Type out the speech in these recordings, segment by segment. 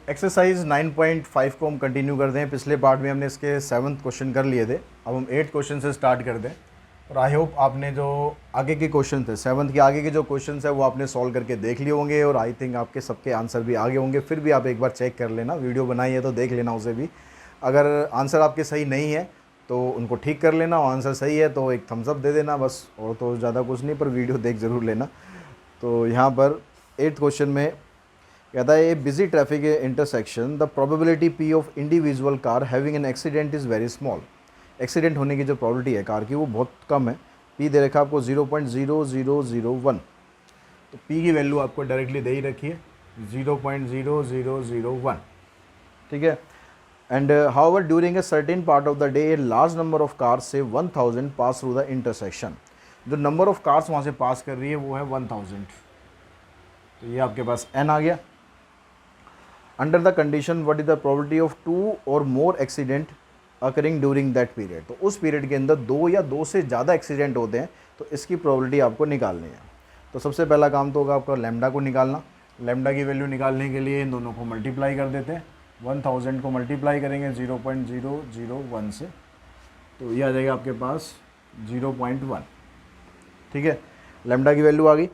Exercise 9.5 को हम continue करते हैं। पिछले पार्ट में हमने इसके 7th क्वेश्चन कर लिए थे, अब हम 8th क्वेश्चन से स्टार्ट कर दें। और आई होप आपने जो आगे के क्वेश्चन थे 7th के आगे के जो क्वेश्चन है वो आपने सॉल्व करके देख लिए होंगे, और आई थिंक आपके सबके आंसर भी आगे होंगे। फिर भी आप एक बार चेक कर लेना, वीडियो बनाई है तो देख लेना उसे भी। अगर आंसर आपके सही नहीं है तो उनको ठीक कर लेना, और आंसर सही है तो एक थम्स अप दे देना बस, और तो ज़्यादा कुछ नहीं, पर वीडियो देख ज़रूर लेना। तो यहाँ पर 8th क्वेश्चन में कहता है, a busy traffic intersection the probability P of individual car having an accident is very small. Accident होने की जो प्रोबेबिलिटी है कार की वो बहुत कम है। पी दे रखा है आपको 0.0001, तो पी की वैल्यू आपको डायरेक्टली दे ही रखी है 0.0001, ठीक है। And however during a certain part of the day a large number of cars से 1000 पास थ्रू द इंटरसेक्शन। जो नंबर ऑफ कार्स वहाँ से पास कर रही है वो है 1000, तो ये आपके पास n आ गया। Under the condition what is the probability of 2 और more accident occurring during that period. तो उस पीरियड के अंदर 2 या 2 से ज़्यादा एक्सीडेंट होते हैं, तो इसकी प्रोबेबिलिटी आपको निकालनी है। तो सबसे पहला काम तो होगा आपका लैम्डा को निकालना। लैम्डा की वैल्यू निकालने के लिए इन दोनों को मल्टीप्लाई कर देते हैं। 1000 को मल्टीप्लाई करेंगे 0.001 से, तो ये आ जाएगा आपके पास 0.1, ठीक है। लैम्डा की वैल्यू आ गई।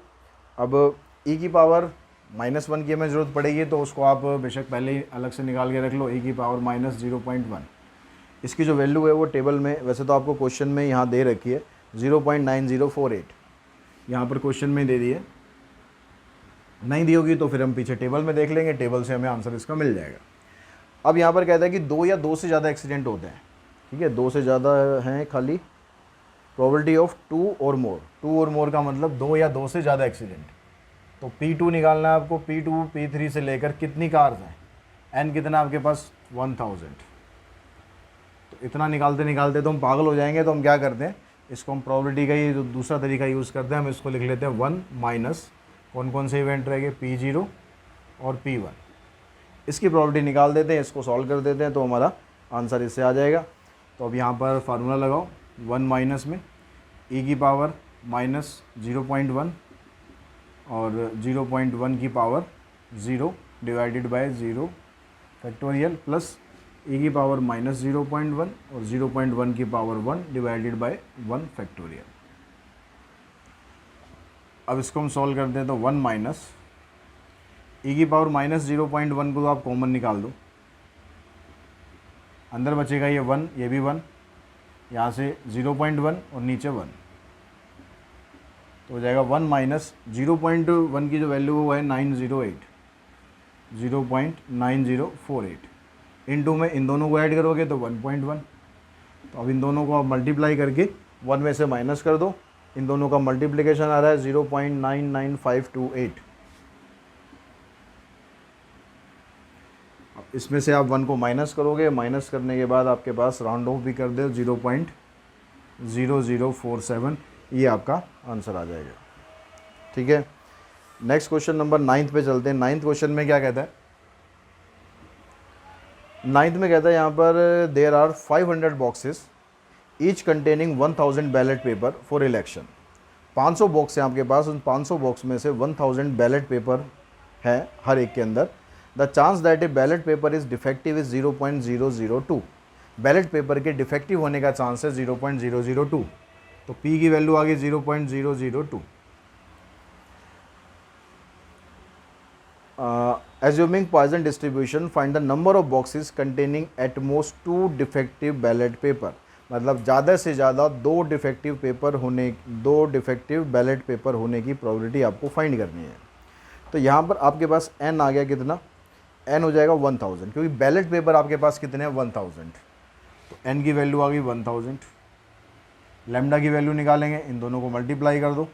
अब e की पावर -1 की हमें ज़रूरत पड़ेगी, तो उसको आप बेशक पहले ही अलग से निकाल के रख लो। e की पावर -0.1, इसकी जो वैल्यू है वो टेबल में, वैसे तो आपको क्वेश्चन में यहाँ दे रखी है 0.9048, यहाँ पर क्वेश्चन में दे दी है। नहीं दी होगी तो फिर हम पीछे टेबल में देख लेंगे, टेबल से हमें आंसर इसका मिल जाएगा। अब यहाँ पर कहता है कि 2 या 2 से ज़्यादा एक्सीडेंट होते हैं, ठीक है। 2 से ज़्यादा हैं खाली। प्रोबेबिलिटी ऑफ 2 और मोर, 2 और मोर का मतलब 2 या 2 से ज़्यादा एक्सीडेंट। तो P2 निकालना है आपको। P2 P3 से लेकर कितनी कार्स हैं, n कितना आपके पास 1000। तो इतना निकालते निकालते तो हम पागल हो जाएंगे, तो हम क्या करते हैं, इसको हम प्रोबेबिलिटी का ही दूसरा तरीका यूज़ करते हैं। हम इसको लिख लेते हैं 1 माइनस कौन कौन से इवेंट रहेंगे, P0 और P1। इसकी प्रोबेबिलिटी निकाल देते हैं, इसको सॉल्व कर देते हैं, तो हमारा आंसर इससे आ जाएगा। तो अब यहाँ पर फार्मूला लगाओ, 1 माइनस में e की पावर -0.1 और 0.1 की power 0 divided by 0 factorial plus e की पावर -0.1 और 0.1 की पावर 1 डिवाइडेड बाय 1 फैक्टोरियल। अब इसको हम सॉल्व करते हैं, तो 1 माइनस e की पावर -0.1 को तो आप कॉमन निकाल दो, अंदर बचेगा ये 1, ये भी 1, यहाँ से 0.1 और नीचे 1, तो हो जाएगा 1 माइनस 0.1 की जो वैल्यू वो है 0.9048 इनटू में इन दोनों को ऐड करोगे तो 1.1। तो अब इन दोनों को आप मल्टीप्लाई करके 1 में से माइनस कर दो। इन दोनों का मल्टीप्लिकेशन आ रहा है 0.99528। अब इसमें से आप 1 को माइनस करोगे, माइनस करने के बाद आपके पास राउंड ऑफ भी कर दे 0.0047, ये आपका आंसर आ जाएगा, ठीक है। नेक्स्ट क्वेश्चन नंबर 9th पे चलते हैं। 9th क्वेश्चन में क्या कहता है, 9th में कहता है यहाँ पर there are 500 boxes each containing 1000 ballot paper for election. 500 box हैं आपके पास, उन 500 बॉक्स में से 1000 बैलेट पेपर है हर एक के अंदर। The chance that A ballot paper is defective is 0.002। Ballot paper के डिफेक्टिव होने का चांस है 0.002, तो P की वैल्यू आ गई 0.002। Assuming Poisson distribution, find the number of boxes containing at most 2 defective ballot paper। मतलब ज़्यादा से ज़्यादा 2 डिफेक्टिव बैलेट पेपर होने की प्रोबेबिलिटी आपको फाइंड करनी है। तो यहाँ पर आपके पास n आ गया, कितना n हो जाएगा 1000, क्योंकि बैलेट पेपर आपके पास कितने हैं 1000, तो n की वैल्यू आ गई 1000। लैम्डा की वैल्यू निकालेंगे, इन दोनों को मल्टीप्लाई कर दो,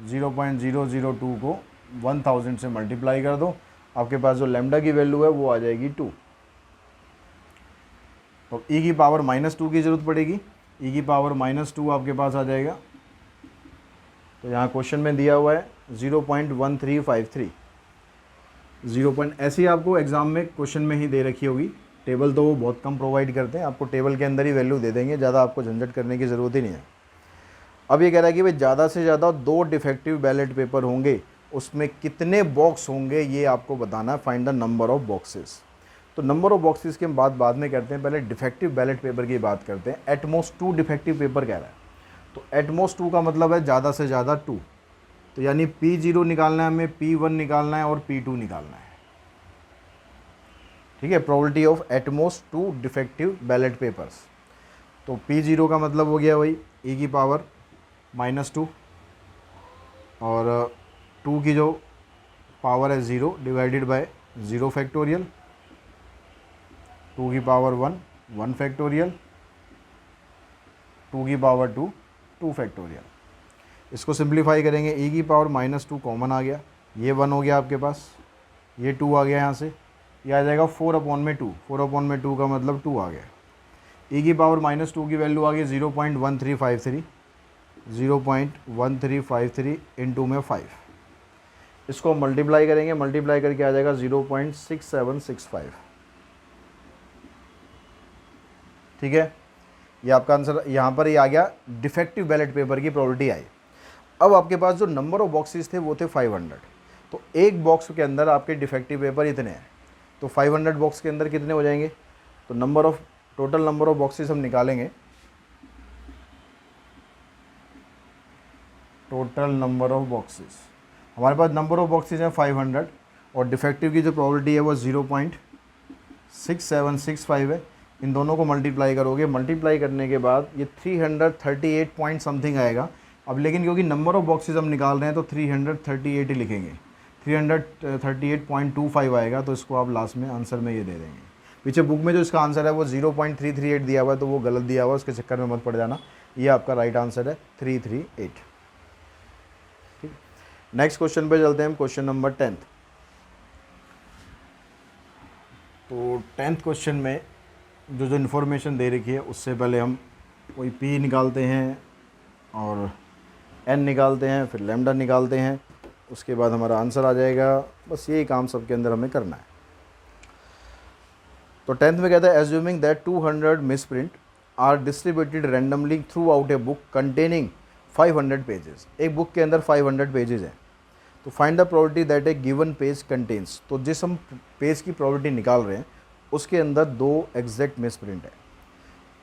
0.002 को 1000 से मल्टीप्लाई कर दो, आपके पास जो लैम्डा की वैल्यू है वो आ जाएगी 2। तो e की पावर -2 की ज़रूरत पड़ेगी, e की पावर -2 आपके पास आ जाएगा। तो यहाँ क्वेश्चन में दिया हुआ है 0.1353, 0. ऐसे ही आपको एग्ज़ाम में क्वेश्चन में ही दे रखी होगी। टेबल तो वो बहुत कम प्रोवाइड करते हैं, आपको टेबल के अंदर ही वैल्यू दे देंगे, ज़्यादा आपको झंझट करने की ज़रूरत ही नहीं है। अब ये कह रहा है कि भाई ज़्यादा से ज़्यादा 2 डिफेक्टिव बैलेट पेपर होंगे, उसमें कितने बॉक्स होंगे ये आपको बताना है। Find the number of boxes. तो नंबर ऑफ बॉक्सेस की हम बात बाद में करते हैं, पहले डिफेक्टिव बैलेट पेपर की बात करते हैं। एटमोस्ट 2 डिफेक्टिव पेपर कह रहा है, तो एटमोस्ट 2 का मतलब है ज़्यादा से ज़्यादा 2, तो यानी P0 निकालना है हमें, P1 निकालना है और P2 निकालना है। ठीक है, probability of at most 2 defective ballot papers. तो P0 का मतलब हो गया वही e की पावर -2 और 2 की जो पावर है 0 डिवाइडेड बाय 0 फैक्टोरियल, 2 की पावर 1 1 फैक्टोरियल, 2 की पावर 2 2 फैक्टोरियल। इसको सिंप्लीफाई करेंगे, e की पावर -2 कॉमन आ गया, ये 1 हो गया आपके पास, ये 2 आ गया यहाँ से, ये आ जाएगा 4/2, 4/2 का मतलब 2 आ गया। e की पावर -2 की वैल्यू आ गई 0.1353, 0.1353 इंटू में 5, इसको मल्टीप्लाई करेंगे, मल्टीप्लाई करके आ जाएगा 0.6765। ठीक है, ये आपका आंसर यहाँ पर ही आ गया, डिफेक्टिव बैलेट पेपर की प्रोबेबिलिटी आई। अब आपके पास जो नंबर ऑफ बॉक्सेस थे वो थे 500, तो एक बॉक्स के अंदर आपके डिफेक्टिव पेपर इतने हैं, तो 500 बॉक्स के अंदर कितने हो जाएंगे, तो टोटल नंबर ऑफ बॉक्सेस हम निकालेंगे। टोटल नंबर ऑफ बॉक्सेस, हमारे पास नंबर ऑफ बॉक्सेस हैं 500 और डिफेक्टिव की जो प्रोबेबिलिटी है वो 0.6765 है। इन दोनों को मल्टीप्लाई करोगे, मल्टीप्लाई करने के बाद ये 338 पॉइंट समथिंग आएगा। अब लेकिन क्योंकि नंबर ऑफ बॉक्सेस हम निकाल रहे हैं तो 338 ही लिखेंगे, 338.25 आएगा, तो इसको आप लास्ट में आंसर में ये दे देंगे। पीछे बुक में जो इसका आंसर है वो 0.338 दिया हुआ है, तो वो गलत दिया हुआ है, उसके चक्कर में मत पड़ जाना, ये आपका राइट आंसर है 338। ठीक, नेक्स्ट क्वेश्चन पे चलते हैं हम, क्वेश्चन नंबर 10। तो 10th क्वेश्चन में जो इन्फॉर्मेशन दे रखी है उससे पहले हम कोई P निकालते हैं और N निकालते हैं, फिर लैम्डा निकालते हैं, उसके बाद हमारा आंसर आ जाएगा। बस यही काम सबके अंदर हमें करना है। तो 10th में कहता है assuming that 200 misprint are distributed randomly throughout a book containing 500 pages. एक बुक के अंदर 500 पेजेस हैं, तो find the probability that a given page contains. तो जिस हम पेज की प्रोबेबिलिटी निकाल रहे हैं उसके अंदर 2 एग्जैक्ट मिसप्रिंट है।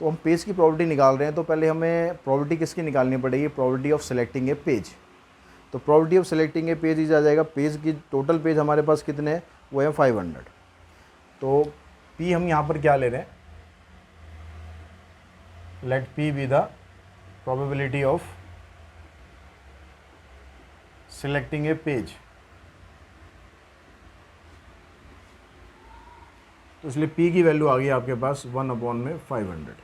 तो हम पेज की प्रोबेबिलिटी निकाल रहे हैं, तो पहले हमें प्रोबेबिलिटी किसकी निकालनी पड़ेगी, probability of selecting a page. तो probability of selecting a page is आ जाएगा, पेज की टोटल पेज हमारे पास कितने हैं, वो है 500। तो P हम यहाँ पर क्या ले रहे हैं, let P be the probability of selecting a page. तो इसलिए P की वैल्यू आ गई आपके पास 1/500।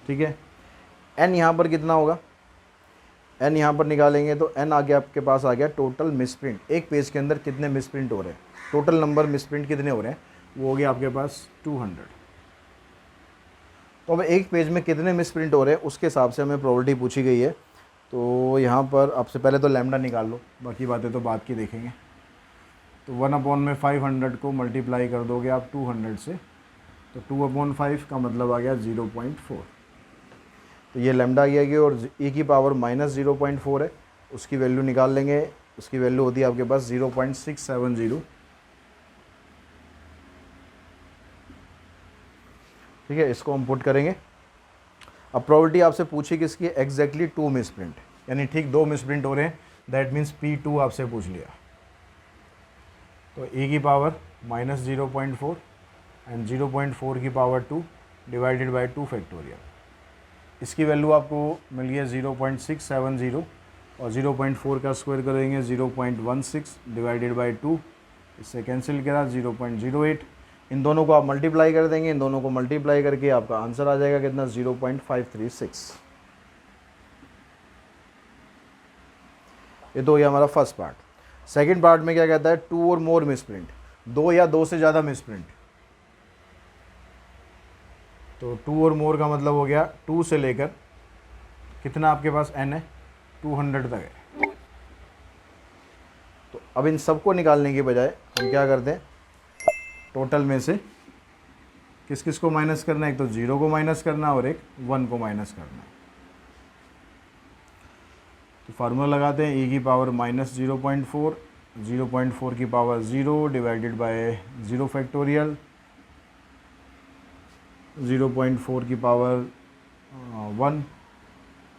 ठीक है, N यहाँ पर कितना होगा, N यहाँ पर निकालेंगे तो N आगे आपके पास आ गया टोटल मिसप्रिंट। एक पेज के अंदर कितने मिसप्रिंट हो रहे हैं, टोटल नंबर मिसप्रिंट कितने हो रहे हैं, वो हो गया आपके पास 200। तो अब एक पेज में कितने मिसप्रिंट हो रहे हैं उसके हिसाब से हमें प्रोबेबिलिटी पूछी गई है। तो यहाँ पर आपसे पहले तो लैम्डा निकाल लो, बाकी बातें तो बाद की देखेंगे। तो 1/500 को मल्टीप्लाई कर दोगे आप 200 से, तो 2/5 का मतलब आ गया 0.4। तो ये लैम्डा आ गया और e की पावर -0.4 है, उसकी वैल्यू निकाल लेंगे, उसकी वैल्यू होती है आपके पास 0.670। ठीक है, इसको हम पुट करेंगे। अब प्रोबेबिलिटी आपसे पूछी किसकी, एग्जैक्टली 2 मिसप्रिंट, यानी ठीक 2 मिसप्रिंट हो रहे हैं, दैट मीन्स P2 आपसे पूछ लिया। तो e की पावर -0.4 एंड 0.4 की पावर 2 डिवाइडेड बाई 2 फैक्टोरियल। इसकी वैल्यू आपको मिल गया 0.670 और 0.4 का स्क्वायर करेंगे 0.16 डिवाइडेड बाई 2, इससे कैंसिल करा 0.08। इन दोनों को आप मल्टीप्लाई कर देंगे, इन दोनों को मल्टीप्लाई करके आपका आंसर आ जाएगा कितना, 0.536। ये तो हो गया हमारा फर्स्ट पार्ट। सेकंड पार्ट में क्या कहता है, 2 और मोर मिसप्रिंट, 2 या 2 से ज़्यादा मिसप्रिंट। तो 2 और मोर का मतलब हो गया 2 से लेकर कितना आपके पास N है, 200 तक है। तो अब इन सबको निकालने के बजाय हम क्या करते हैं, टोटल में से किस किस को माइनस करना है, एक तो 0 को माइनस करना और एक 1 को माइनस करना है। तो फार्मूला लगाते हैं, e की पावर -0.4, 0.4 की पावर 0 डिवाइडेड बाय 0 फैक्टोरियल 0.4 की पावर 1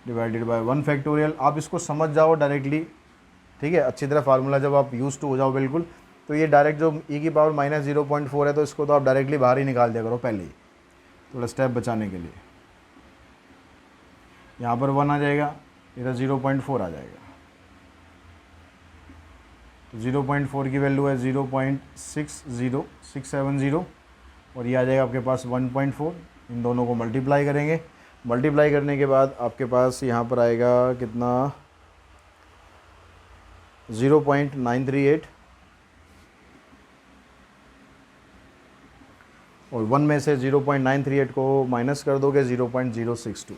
डिवाइडेड बाय 1 फैक्टोरियल। आप इसको समझ जाओ डायरेक्टली, ठीक है, अच्छी तरह फार्मूला जब आप यूज टू हो जाओ बिल्कुल, तो ये डायरेक्ट जो e की पावर माइनस 0.4 है, तो इसको तो आप डायरेक्टली बाहर ही निकाल दिया करो पहले ही, थोड़ा स्टेप बचाने के लिए। यहाँ पर 1 आ जाएगा, इधर 0.4 आ जाएगा, तो 0.4 की वैल्यू है 0.60670, और ये आ जाएगा आपके पास 1.4। इन दोनों को मल्टीप्लाई करेंगे, मल्टीप्लाई करने के बाद आपके पास यहाँ पर आएगा कितना, 0.938, और 1 में से 0.938 को माइनस कर दोगे 0.062,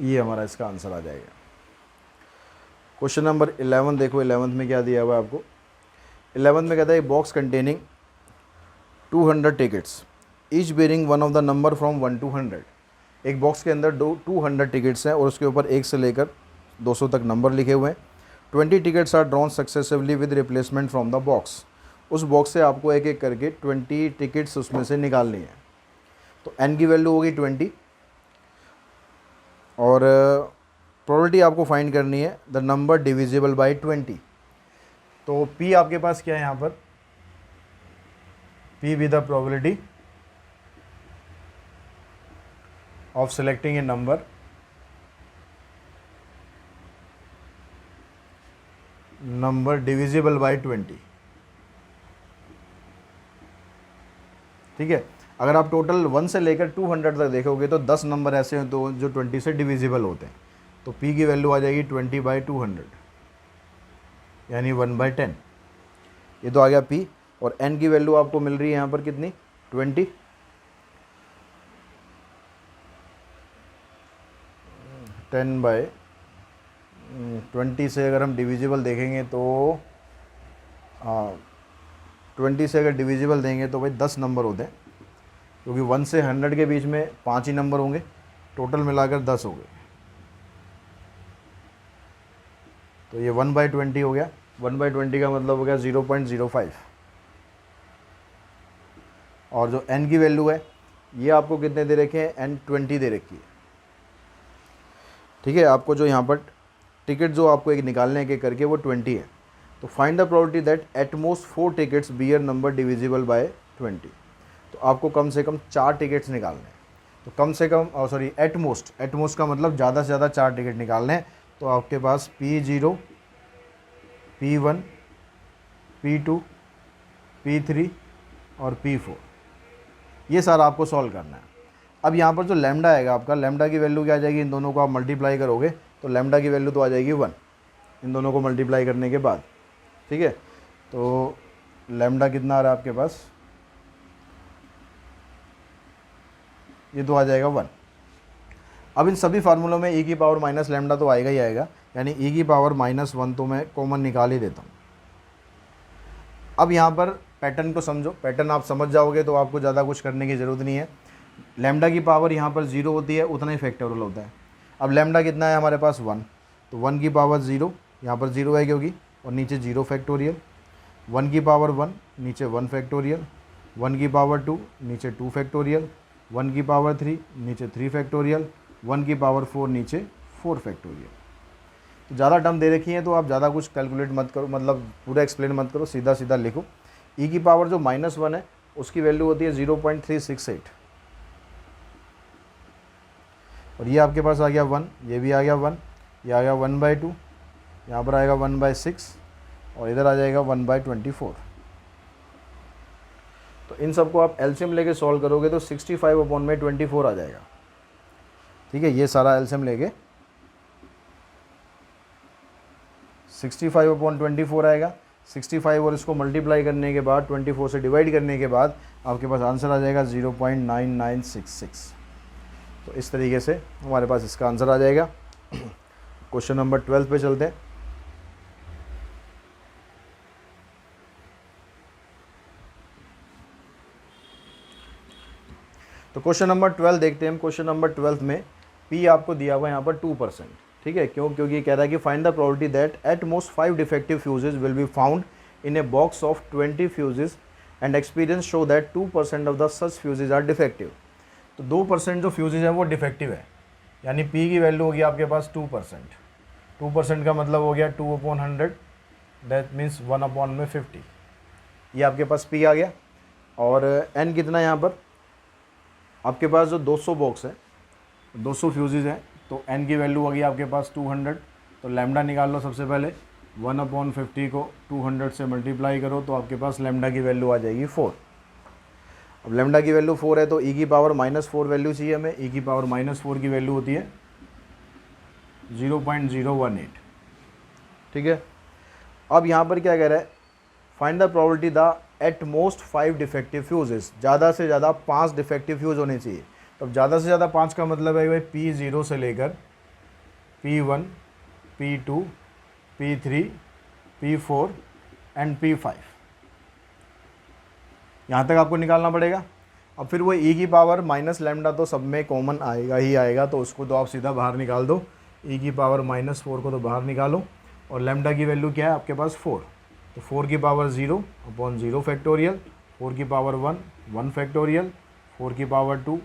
ये हमारा इसका आंसर आ जाएगा। क्वेश्चन नंबर 11 देखो, 11th में क्या दिया हुआ है आपको। 11th में कहता है box containing 200 tickets each bearing one of the number from 1 to 100। एक बॉक्स के अंदर 200 टिकट्स हैं और उसके ऊपर 1 से लेकर 200 तक नंबर लिखे हुए हैं। 20 tickets are drawn successively with replacement from the box. उस बॉक्स से आपको एक एक करके 20 टिकट्स उसमें से निकालनी है। तो n की वैल्यू होगी 20, और प्रोबेबिलिटी आपको फाइंड करनी है द नंबर डिविजिबल बाय 20। तो p आपके पास क्या है यहाँ पर, p with the probability of selecting A number divisible by 20। ठीक है, अगर आप टोटल 1 से लेकर 200 तक देखोगे तो 10 नंबर ऐसे हैं तो जो 20 से डिविजिबल होते हैं। तो p की वैल्यू आ जाएगी 20/200, यानी 1/10। ये तो आ गया p, और n की वैल्यू आपको मिल रही है यहाँ पर कितनी, 20। 10/20 से अगर हम डिविजिबल देखेंगे तो 20 से अगर डिविजिबल देंगे तो भाई 10 नंबर होते हैं, क्योंकि 1 से 100 के बीच में 5 ही नंबर होंगे, टोटल मिलाकर 10 हो गए। तो ये 1/20 हो गया। 1/20 का मतलब हो गया 0.05। और जो n की वैल्यू है ये आपको कितने दे रखे हैं, n 20 दे रखी है। ठीक है, आपको जो यहाँ पर टिकट जो आपको एक निकालने के करके वो 20 है। तो find the probability that at most 4 tickets bear number divisible by 20। तो आपको कम से कम 4 टिकट्स निकालने हैं। तो कम से कम सॉरी एट मोस्ट का मतलब ज़्यादा से ज़्यादा 4 टिकट निकालने हैं। तो आपके पास P0, P1, P2, P3 और P4, ये सारा आपको सॉल्व करना है। अब यहाँ पर जो लैम्डा आएगा आपका, लैम्डा की वैल्यू क्या आ जाएगी, इन दोनों को आप मल्टीप्लाई करोगे तो लैम्डा की वैल्यू तो आ जाएगी 1, इन दोनों को मल्टीप्लाई करने के बाद। ठीक है, तो लैम्डा कितना आ रहा है आपके पास, ये तो आ जाएगा 1। अब इन सभी फार्मूलों में e की पावर माइनस लैम्डा तो आएगा ही आएगा, यानी e की पावर -1 तो मैं कॉमन निकाल ही देता हूँ। अब यहाँ पर पैटर्न को समझो, पैटर्न आप समझ जाओगे तो आपको ज़्यादा कुछ करने की ज़रूरत नहीं है। लैम्डा की पावर यहाँ पर 0 होती है, उतना ही फैक्टोरियल होता है। अब लैम्डा कितना है हमारे पास 1, तो 1 की पावर 0, यहाँ पर 0 है क्योंकि, और नीचे 0 फैक्टोरियल। 1 की पावर 1, नीचे 1 फैक्टोरियल। 1 की पावर 2, नीचे 2 फैक्टोरियल। 1 की पावर 3, नीचे 3 फैक्टोरियल। 1 की पावर 4, नीचे 4 फैक्टोरियल। तो ज़्यादा टर्म दे रखी है तो आप ज़्यादा कुछ कैलकुलेट मत करो, मतलब पूरा एक्सप्लेन मत करो, सीधा सीधा लिखो। e की पावर जो -1 है उसकी वैल्यू होती है 0.368, और ये आपके पास आ गया 1, ये भी आ गया 1, ये आ गया 1/2, यहाँ पर आएगा 1/6, और इधर आ जाएगा 1/24। तो इन सबको आप एलसीएम लेके सॉल्व करोगे तो 65/24 आ जाएगा। ठीक है, ये सारा एलसीएम लेके 65/24 आएगा। 65 और इसको मल्टीप्लाई करने के बाद 24 से डिवाइड करने के बाद आपके पास आंसर आ जाएगा 0.9966। तो इस तरीके से हमारे पास इसका आंसर आ जाएगा। क्वेश्चन नंबर 12 पे चलते हैं। तो क्वेश्चन नंबर 12 देखते हैं। क्वेश्चन नंबर 12 में P आपको दिया हुआ है यहाँ पर 2%। ठीक है, क्योंकि ये कह रहा है कि find the probability that at most 5 defective fuses will be found in a box of 20 fuses and experience show that 2% of the such fuses are defective. तो 2% जो फ्यूजेज है वो डिफेक्टिव है, यानी पी की वैल्यू होगी आपके पास 2%। 2% का मतलब हो गया 2/100, दैट मीन्स 1/50। ये आपके पास पी आ गया। और एन कितना है यहाँ पर आपके पास जो 200 बॉक्स है, 200 फ्यूजेज हैं, तो एन की वैल्यू होगी आपके पास 200। तो लैम्डा निकाल लो सबसे पहले, 1/50 को 200 से मल्टीप्लाई करो तो आपके पास लैम्डा की वैल्यू आ जाएगी 4। अब लैम्डा की वैल्यू 4 है तो ई की पावर -4 वैल्यू चाहिए हमें। ई की पावर -4 की वैल्यू होती है 0.018। ठीक है। अब यहाँ पर क्या कह रहा है, find the probability the eight most 5 defective fuses. ज़्यादा से ज़्यादा 5 डिफेक्टिव फ्यूज होने चाहिए। तो ज़्यादा से ज़्यादा 5 का मतलब है भाई P0 से लेकर P1, P2, P3, P4 and P5, यहाँ तक आपको निकालना पड़ेगा। अब फिर वो e की पावर माइनस लैम्डा तो सब में कॉमन आएगा ही आएगा, तो उसको तो आप सीधा बाहर निकाल दो। e की पावर -4 को तो बाहर निकालो, और लैम्डा की वैल्यू क्या है आपके पास 4। तो 4 की पावर 0/0 फैक्टोरियल, 4 की पावर 1 फैक्टोरियल, 4 की पावर 2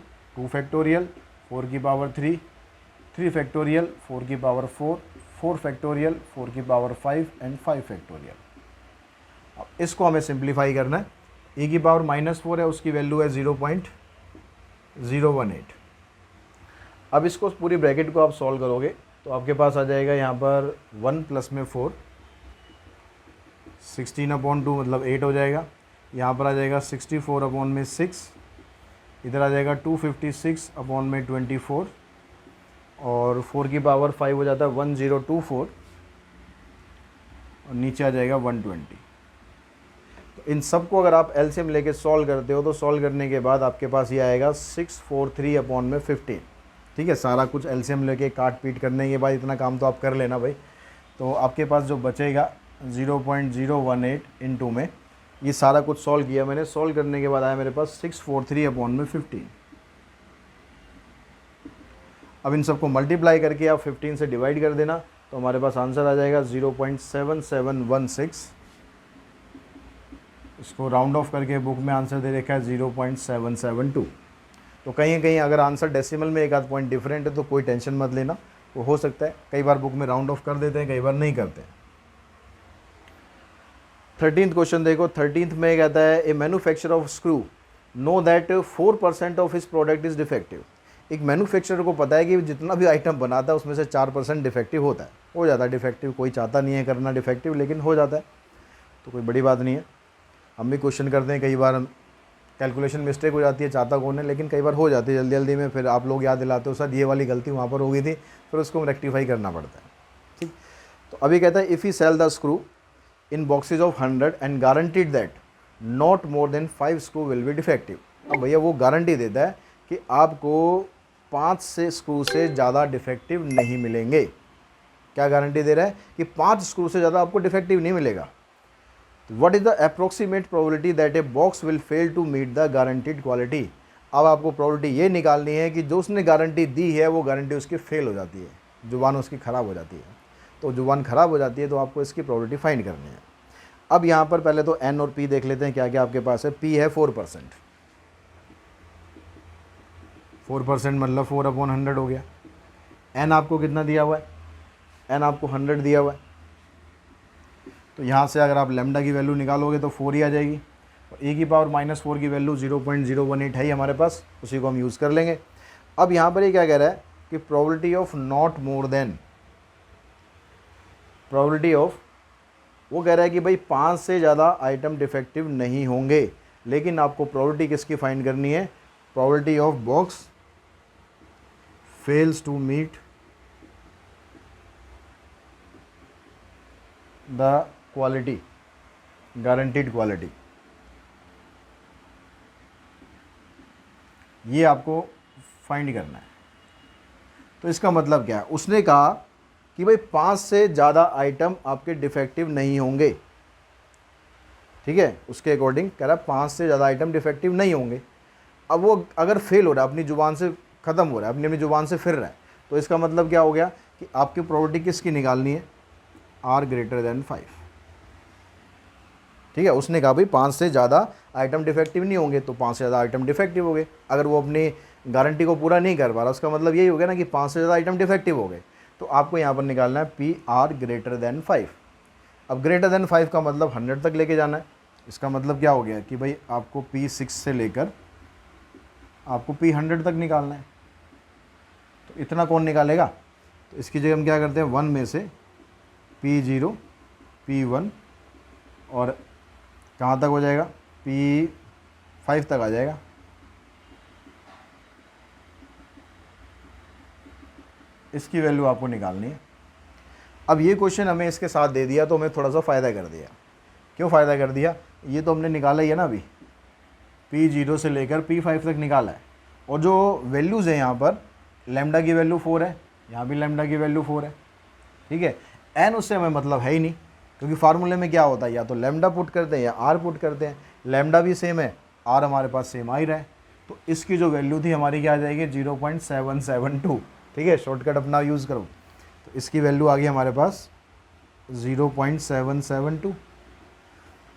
फैक्टोरियल, 4 की पावर 3 फैक्टोरियल, 4 की पावर 4 फैक्टोरियल, 4 की पावर 5 एंड 5 फैक्टोरियल। अब इसको हमें सिंप्लीफाई करना है। e की पावर -4 है, उसकी वैल्यू है 0.018। अब इसको पूरी ब्रैकेट को आप सॉल्व करोगे तो आपके पास आ जाएगा यहाँ पर 1 प्लस में 4, 16/2 मतलब 8 हो जाएगा। यहाँ पर आ जाएगा 64/6, इधर आ जाएगा 256/24, और 4 की पावर 5 हो जाता है 1024, और नीचे आ जाएगा 120। तो इन सब को अगर आप एलसीएम लेके सॉल्व करते हो तो सॉल्व करने के बाद आपके पास ये आएगा 643/15। ठीक है, सारा कुछ एलसीएम लेके काट पीट करने के बाद इतना काम तो आप कर लेना भाई। तो आपके पास जो बचेगा 0.018 इंटू में, ये सारा कुछ सॉल्व किया मैंने। सॉल्व करने के बाद आया मेरे पास 643/15। अब इन सबको मल्टीप्लाई करके आप 15 से डिवाइड कर देना तो हमारे पास आंसर आ जाएगा 0.7716। इसको राउंड ऑफ करके बुक में आंसर दे रखा है 0.772। तो कहीं कहीं अगर आंसर डेसिमल में एक आध पॉइंट डिफरेंट है तो कोई टेंशन मत लेना, वो हो सकता है। कई बार बुक में राउंड ऑफ कर देते हैं, कई बार नहीं करते हैं। 13th क्वेश्चन देखो। 13th में कहता है a manufacturer of screw know that 4% of his product is defective. एक मैन्युफैक्चरर को पता है कि जितना भी आइटम बनाता है उसमें से 4% डिफेक्टिव होता है, हो जाता है डिफेक्टिव। कोई चाहता नहीं है करना डिफेक्टिव, लेकिन हो जाता है, तो कोई बड़ी बात नहीं है। हम भी क्वेश्चन करते हैं, कई बार कैलकुलेशन मिस्टेक हो जाती है, चाहता कौन है, लेकिन कई बार हो जाती है जल्दी जल्दी में। फिर आप लोग याद दिलाते हो सर ये वाली गलती वहाँ पर हो गई थी, फिर उसको रेक्टिफाई करना पड़ता है। ठीक, तो अभी कहता है if he sell the screw in boxes of 100 and guaranteed that not more than 5 screw will be defective. अब भैया वो गारंटी देता है कि आपको 5 से स्क्रू से ज़्यादा डिफेक्टिव नहीं मिलेंगे। क्या गारंटी दे रहा है कि 5 स्क्रू से ज़्यादा आपको डिफेक्टिव नहीं मिलेगा। What is the approximate probability that a box will fail to meet the guaranteed quality. अब आपको प्रोबेबिलिटी ये निकालनी है कि जो उसने गारंटी दी है वो गारंटी उसकी फेल हो जाती है, जुबान उसकी ख़राब हो जाती है। तो जुबान ख़राब हो जाती है तो आपको इसकी प्रोबेबिलिटी फाइंड करनी है। अब यहाँ पर पहले तो एन और पी देख लेते हैं क्या क्या आपके पास है। पी है 4%, 4% मतलब 4/100 हो गया। एन आपको कितना दिया हुआ है, एन आपको 100 दिया हुआ है। तो यहाँ से अगर आप लैम्डा की वैल्यू निकालोगे तो 4 ही आ जाएगी, और e की पावर -4 की वैल्यू 0.018 है ही हमारे पास, उसी को हम यूज़ कर लेंगे। अब यहाँ पर ये क्या कह रहा है कि probability of not more then, probability of, वो कह रहा है कि भाई 5 से ज़्यादा आइटम डिफेक्टिव नहीं होंगे, लेकिन आपको प्रोबेबिलिटी किसकी फाइंड करनी है, probability of box fails to meet the quality, guaranteed quality. ये आपको फाइंड करना है। तो इसका मतलब क्या है, उसने कहा कि भाई 5 से ज़्यादा आइटम आपके डिफेक्टिव नहीं होंगे। ठीक है, उसके अकॉर्डिंग कह रहा है 5 से ज़्यादा आइटम डिफेक्टिव नहीं होंगे। अब वो अगर फेल हो रहा है, अपनी ज़ुबान से ख़त्म हो रहा है, अपनी ज़ुबान से फिर रहा है, तो इसका मतलब क्या हो गया कि आपकी प्रोबेबिलिटी किसकी निकालनी है, r greater than 5। ठीक है, उसने कहा भाई 5 से ज़्यादा आइटम डिफेक्टिव नहीं होंगे, तो 5 से ज़्यादा आइटम डिफेक्टिव हो गए। अगर वो अपनी गारंटी को पूरा नहीं कर पा रहा, उसका मतलब यही हो गया ना कि 5 से ज़्यादा आइटम डिफेक्टिव हो गए। तो आपको यहाँ पर निकालना है PR ग्रेटर देन 5। अब ग्रेटर देन 5 का मतलब 100 तक लेके जाना है। इसका मतलब क्या हो गया कि भाई आपको P6 से लेकर आपको P100 तक निकालना है। तो इतना कौन निकालेगा? तो इसकी जगह हम क्या करते हैं, 1 में से P0 P1 और कहाँ तक हो जाएगा, P5 तक आ जाएगा। इसकी वैल्यू आपको निकालनी है। अब ये क्वेश्चन हमें इसके साथ दे दिया तो हमें थोड़ा सा फ़ायदा कर दिया। क्यों फ़ायदा कर दिया? ये तो हमने निकाला ही है ना अभी, P0 से लेकर P5 तक निकाला है। और जो वैल्यूज़ है यहाँ पर, लैम्डा की वैल्यू 4 है, यहाँ भी लैम्डा की वैल्यू 4 है, ठीक है। एन उससे हमें मतलब है ही नहीं, क्योंकि फार्मूले में क्या होता है, या तो लैम्डा पुट करते हैं या आर पुट करते हैं। लैम्डा भी सेम है, आर हमारे पास सेम आ ही रहा है, तो इसकी जो वैल्यू थी हमारी क्या आ जाएगी, 0.772। ठीक है, शॉर्टकट अपना यूज़ करो। तो इसकी वैल्यू आ गई हमारे पास 0.772।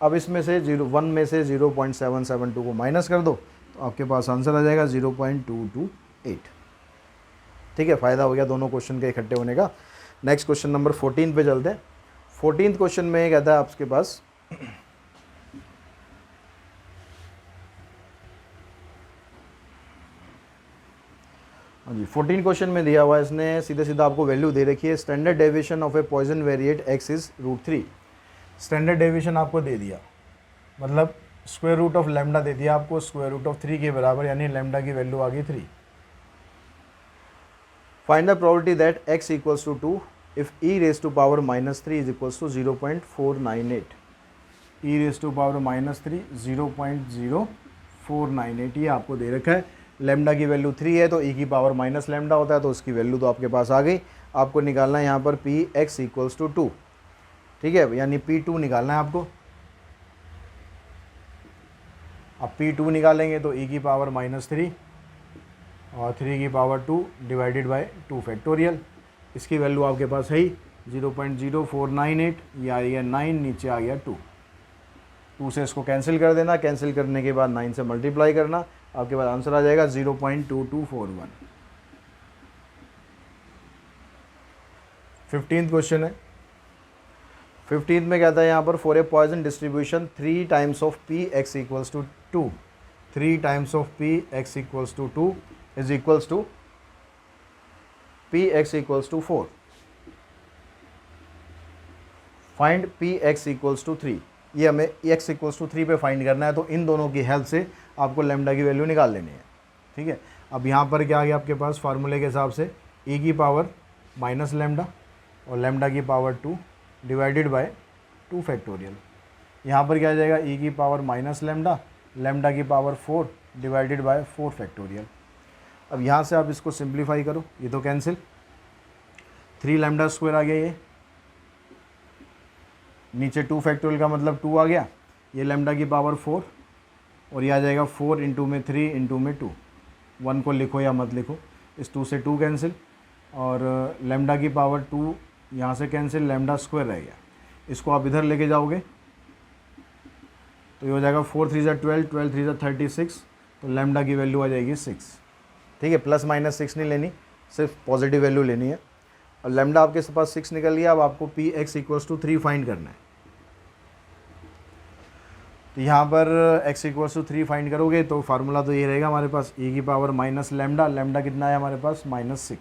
अब इसमें से 1 में से 0.772 को माइनस कर दो तो आपके पास आंसर आ जाएगा 0.228। ठीक है, फ़ायदा हो गया दोनों क्वेश्चन के इकट्ठे होने का। नेक्स्ट क्वेश्चन नंबर 14 पे चलते हैं। 14th क्वेश्चन में कहता है आपके पास हाँ जी, 14 क्वेश्चन में दिया हुआ है, इसने सीधे सीधा आपको वैल्यू दे रखी है। Standard deviation of a Poisson variate x is √3। Standard deviation आपको दे दिया, मतलब स्क्वायर रूट ऑफ लैम्डा दे दिया आपको, स्क्वायर रूट ऑफ 3 के बराबर, यानी लैम्डा की वैल्यू आ गई 3। Find the probability that x equals to 2 इफ e raise to power -3 is equals to 0.498। e raise to power -3 0.0498 ये आपको दे रखा है। लैम्डा की वैल्यू 3 है तो e की पावर माइनस लैम्डा होता है, तो उसकी वैल्यू तो आपके पास आ गई। आपको निकालना है यहाँ पर Px इक्वल्स टू 2, ठीक है, यानी P2 निकालना है आपको। अब P2 निकालेंगे तो e की पावर -3 और 3 की पावर 2 डिवाइडेड बाय 2 फैक्टोरियल। इसकी वैल्यू आपके पास है ही 0.0498, ये आ गया 9, नीचे आ गया 2। 2 से इसको कैंसिल कर देना, कैंसिल करने के बाद 9 से मल्टीप्लाई करना, आपके पास आंसर आ जाएगा 0.2241। 15th क्वेश्चन है। 15th में कहता है यहाँ पर for a Poisson distribution 3 times of Px equals to 2, 3 times of Px equals to 2 is equals to Px equals to 4। Find Px equals to 3। ये हमें x इक्वल्स टू 3 पे फाइंड करना है, तो इन दोनों की हेल्प से आपको लैम्डा की वैल्यू निकाल लेनी है। ठीक है, अब यहाँ पर क्या आ गया आपके पास फार्मूले के हिसाब से, e की पावर माइनस लैम्डा और लैम्डा की पावर 2 डिवाइडेड बाय 2 फैक्टोरियल। यहाँ पर क्या आ जाएगा, e की पावर माइनस लैम्डा, लैम्डा की पावर 4 डिवाइडेड बाय 4 फैक्टोरियल। अब यहाँ से आप इसको सिंप्लीफाई करो, ये तो कैंसिल, 3 लैम्डा स्क्वायर आ गया, ये नीचे 2 फैक्टोरियल का मतलब 2 आ गया, ये लैम्डा की पावर 4 और ये आ जाएगा 4 इंटू में 3 इंटू में 2। 1 को लिखो या मत लिखो, इस 2 से 2 कैंसिल और लैम्डा की पावर 2 यहाँ से कैंसिल, लैम्डा स्क्वायर रह गया। इसको आप इधर लेके जाओगे तो ये हो जाएगा 4 3 ज़ा 12, 12 3 ज़ा 36, तो लैम्डा की वैल्यू आ जाएगी 6। ठीक है, प्लस माइनस 6 नहीं लेनी, सिर्फ पॉजिटिव वैल्यू लेनी है। और लैम्डा आपके पास 6 निकल गया। अब आपको Px इक्वल्स टू 3 फाइंड करना है। तो यहाँ पर x इक्वल्स टू 3 फाइंड करोगे तो फार्मूला तो ये रहेगा हमारे पास, e की पावर माइनस लैम्डा, लैम्डा कितना है हमारे पास -6,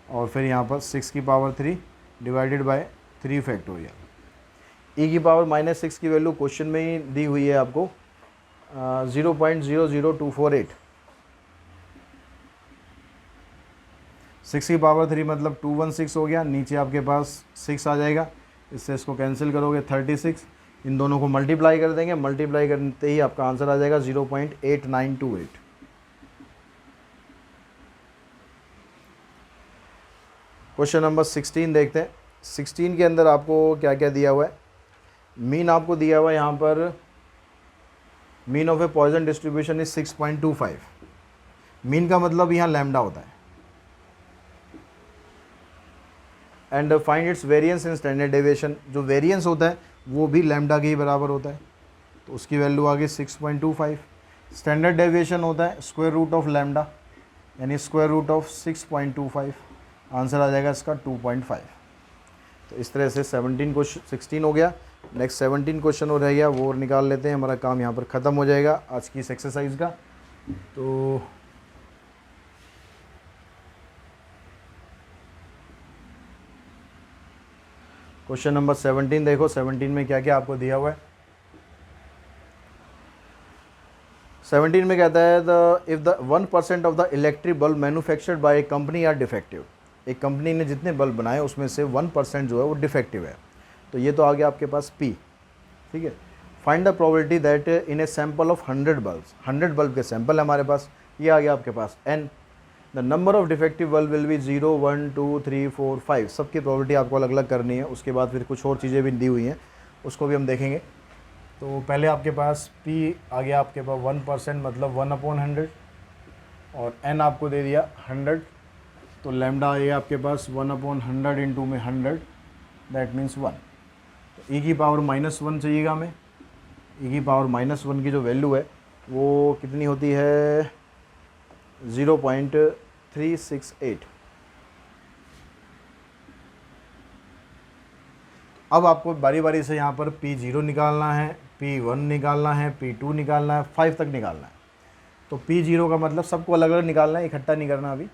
और फिर यहाँ पर 6 की power 3 divided by 3 factorial. e की पावर -6 की वैल्यू क्वेश्चन में ही दी हुई है आपको 0.00248। 6 की पावर 3 मतलब 216 हो गया, नीचे आपके पास 6 आ जाएगा, इससे इसको कैंसिल करोगे 36, इन दोनों को मल्टीप्लाई कर देंगे, मल्टीप्लाई करते ही आपका आंसर आ जाएगा 0.8928। क्वेश्चन नंबर 16 देखते हैं। 16 के अंदर आपको क्या क्या दिया हुआ है। मीन आपको दिया हुआ है यहाँ पर, mean of a Poisson distribution is 6.25। Mean का मतलब यहाँ लैम्डा होता है। And find its variance in standard deviation, जो वेरिएंस होता है वो भी लैम्डा के ही बराबर होता है, तो उसकी वैल्यू आ गई 6.25। स्टैंडर्ड डेविएशन होता है स्क्वायर रूट ऑफ लैम्डा, यानी स्क्वायर रूट ऑफ 6.25, आंसर आ जाएगा इसका 2.5। तो इस तरह से 17 को 16 हो गया। नेक्स्ट 17 क्वेश्चन और रह गया, वो और निकाल लेते हैं, हमारा काम यहाँ पर ख़त्म हो जाएगा आज की इस एक्सरसाइज का। तो क्वेश्चन नंबर 17 देखो, 17 में क्या क्या आपको दिया हुआ है। 17 में कहता है the if the 1% of the electric bulb manufactured by a company are defective, एक कंपनी ने जितने बल्ब बनाए उसमें से 1% जो है वो डिफेक्टिव है, तो ये तो आ गया आपके पास P, ठीक है। Find the probability that in A sample of 100 bulb, 100 bulb के सैंपल है हमारे पास, ये आ गया आपके पास N। The number of defective bulb will B 0, 1, 2, 3, 4, 5, सबकी प्रोबेबिलिटी आपको अलग अलग करनी है। उसके बाद फिर कुछ और चीज़ें भी दी हुई हैं, उसको भी हम देखेंगे। तो पहले आपके पास P आ गया आपके पास 1%, मतलब 1/100, और N आपको दे दिया 100, तो लैम्डा ये आपके पास 1/100 इंटू में 100, दैट मीन्स 1। तो e की पावर -1 चाहिएगा हमें। e की पावर -1 की जो वैल्यू है वो कितनी होती है, 0.368। अब आपको बारी बारी से यहाँ पर P0 निकालना है, P1 निकालना है, P2 निकालना है, 5 तक निकालना है। तो P0 का मतलब सबको अलग अलग निकालना है, इकट्ठा नहीं करना अभी।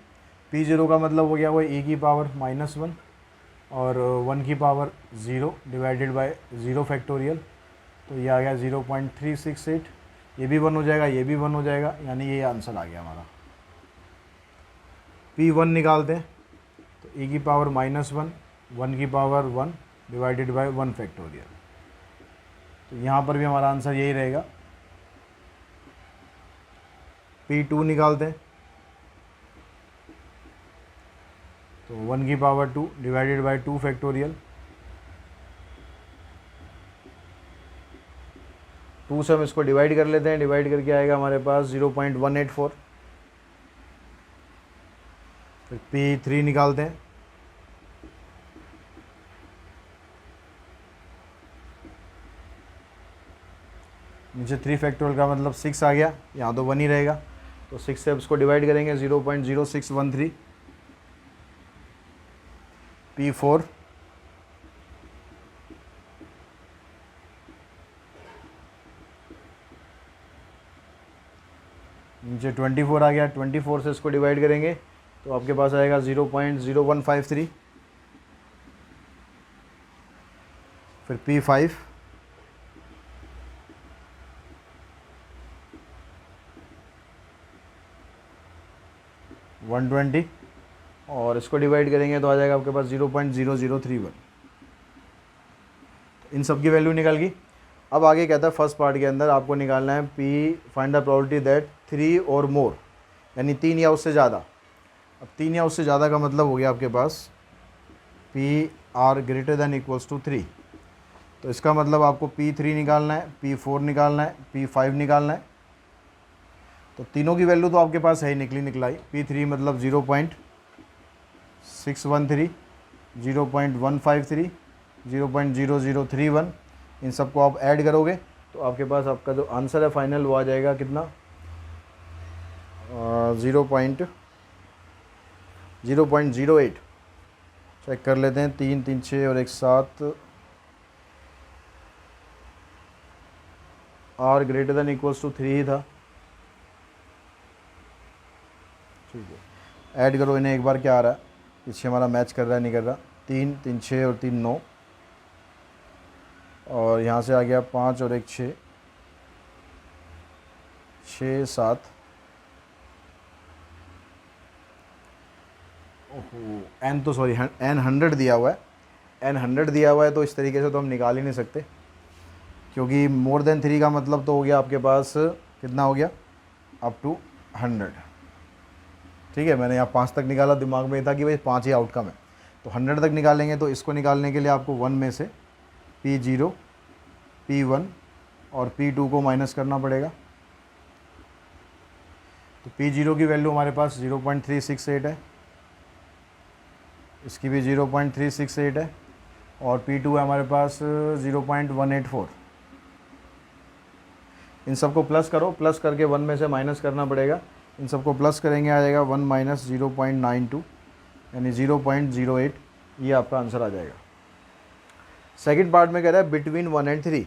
P0 का मतलब हो गया वो e की पावर -1 और 1 की पावर 0 डिवाइडेड बाय 0 फैक्टोरियल, तो ये आ गया 0.368। ये भी 1 हो जाएगा, ये भी 1 हो जाएगा, यानी ये आंसर आ गया हमारा। P1 निकालते हैं, तो e की पावर -1, 1 की पावर 1 डिवाइडेड बाय 1 फैक्टोरियल, तो यहाँ पर भी हमारा आंसर यही रहेगा। P2 निकालते हैं, तो 1 की पावर 2 डिवाइडेड बाय 2 फैक्टोरियल, 2 से हम इसको डिवाइड कर लेते हैं, डिवाइड करके आएगा हमारे पास 0.184। फिर P3 निकालते हैं, नीचे 3 फैक्टोरियल का मतलब 6 आ गया, यहाँ तो 1 ही रहेगा, तो 6 से अब इसको डिवाइड करेंगे 0.0613। P4 नीचे 24 आ गया, 24 से इसको डिवाइड करेंगे तो आपके पास आएगा 0.0153। फिर P5 120 और इसको डिवाइड करेंगे तो आ जाएगा आपके पास 0.0031। इन सब की वैल्यू निकल गई। अब आगे कहता है फर्स्ट पार्ट के अंदर आपको निकालना है P find the probability that 3 और मोर, यानी 3 या उससे ज़्यादा। अब 3 या उससे ज़्यादा का मतलब हो गया आपके पास P are greater than equals to 3, तो इसका मतलब आपको P3 निकालना है, P4 निकालना है, P5 निकालना है। तो तीनों की वैल्यू तो आपके पास है ही, निकलाई। P3 मतलब 0.613, 0.153, 0.0031, इन सबको आप ऐड करोगे तो आपके पास आपका जो आंसर है फाइनल वो आ जाएगा कितना, 0.08। चेक कर लेते हैं, 3 3 6 और 1 7, are greater than equals to 3 ही था, ठीक है। ऐड करो इन्हें एक बार, क्या आ रहा है पीछे हमारा मैच कर रहा है नहीं कर रहा। 3 3 6 और 3 9, और यहाँ से आ गया 5 और 1 6, 6 7। ओहो, एन तो सॉरी एन 100 दिया हुआ है, एन 100 दिया हुआ है, तो इस तरीके से तो हम निकाल ही नहीं सकते, क्योंकि मोर देन 3 का मतलब तो हो गया आपके पास कितना हो गया, अप टू 100, ठीक है। मैंने यहाँ 5 तक निकाला, दिमाग में था कि भाई 5 ही आउटकम है, तो 100 तक निकालेंगे। तो इसको निकालने के लिए आपको 1 में से P0, P1 और P2 को माइनस करना पड़ेगा। तो P0 की वैल्यू हमारे पास 0.368 है, इसकी भी 0.368 है, और P2 है हमारे पास 0.184। इन सबको प्लस करो, प्लस करके 1 में से माइनस करना पड़ेगा। इन सबको प्लस करेंगे आ जाएगा 1 माइनस 0.92 यानी 0.08, ये आपका आंसर आ जाएगा। सेकंड पार्ट में कह रहा है between 1 and 3।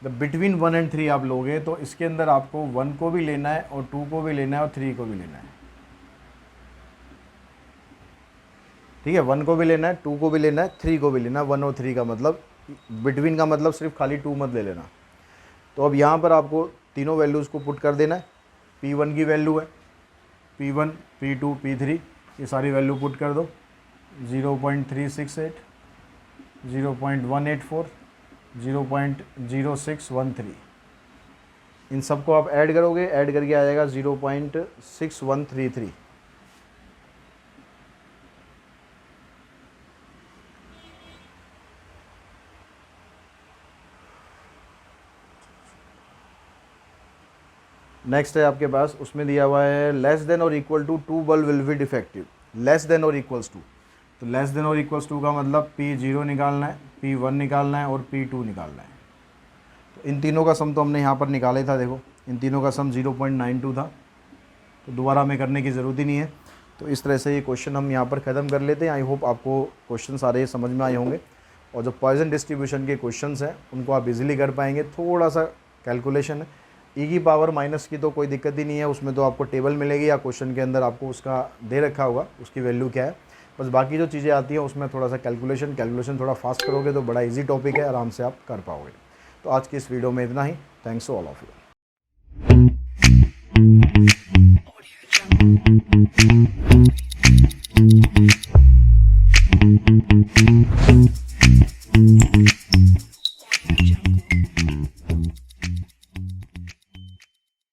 The between 1 and 3 आप लोगे तो इसके अंदर आपको 1 को भी लेना है और 2 को भी लेना है और 3 को भी लेना है। ठीक है, 1 को भी लेना है, 2 को भी लेना है, 3 को भी लेना है। 1 और 3 का मतलब, बिटवीन का मतलब सिर्फ खाली 2 मत ले लेना। तो अब यहाँ पर आपको तीनों वैल्यूज़ को पुट कर देना है। P1 की वैल्यू है, P1, P2, P3, ये सारी वैल्यू पुट कर दो। 0.368, 0.184, 0.0613, इन सबको आप ऐड करोगे, ऐड करके आ जाएगा 0.6133। नेक्स्ट है आपके पास, उसमें दिया हुआ है less than or equal to 2 bulb will be defective. Less than or equals to, तो less than or equals to का मतलब P0 निकालना है, P1 निकालना है और P2 निकालना है। तो इन तीनों का सम तो हमने यहाँ पर निकाला ही था। देखो, इन तीनों का सम 0.92 था, तो दोबारा हमें करने की ज़रूरत ही नहीं है। तो इस तरह से ये क्वेश्चन हम यहाँ पर ख़त्म कर लेते हैं। आई होप आपको क्वेश्चन सारे समझ में आए होंगे, और जो पॉइजन डिस्ट्रीब्यूशन के क्वेश्चंस हैं उनको आप इजीली कर पाएंगे। थोड़ा सा कैलकुलेशन है, ई की पावर माइनस की तो कोई दिक्कत ही नहीं है, उसमें तो आपको टेबल मिलेगी या क्वेश्चन के अंदर आपको उसका दे रखा होगा उसकी वैल्यू क्या है। बस बाकी जो चीज़ें आती हैं उसमें थोड़ा सा कैलकुलेशन थोड़ा फास्ट करोगे तो बड़ा इजी टॉपिक है, आराम से आप कर पाओगे। तो आज की इस वीडियो में इतना ही। Thanks to all of you.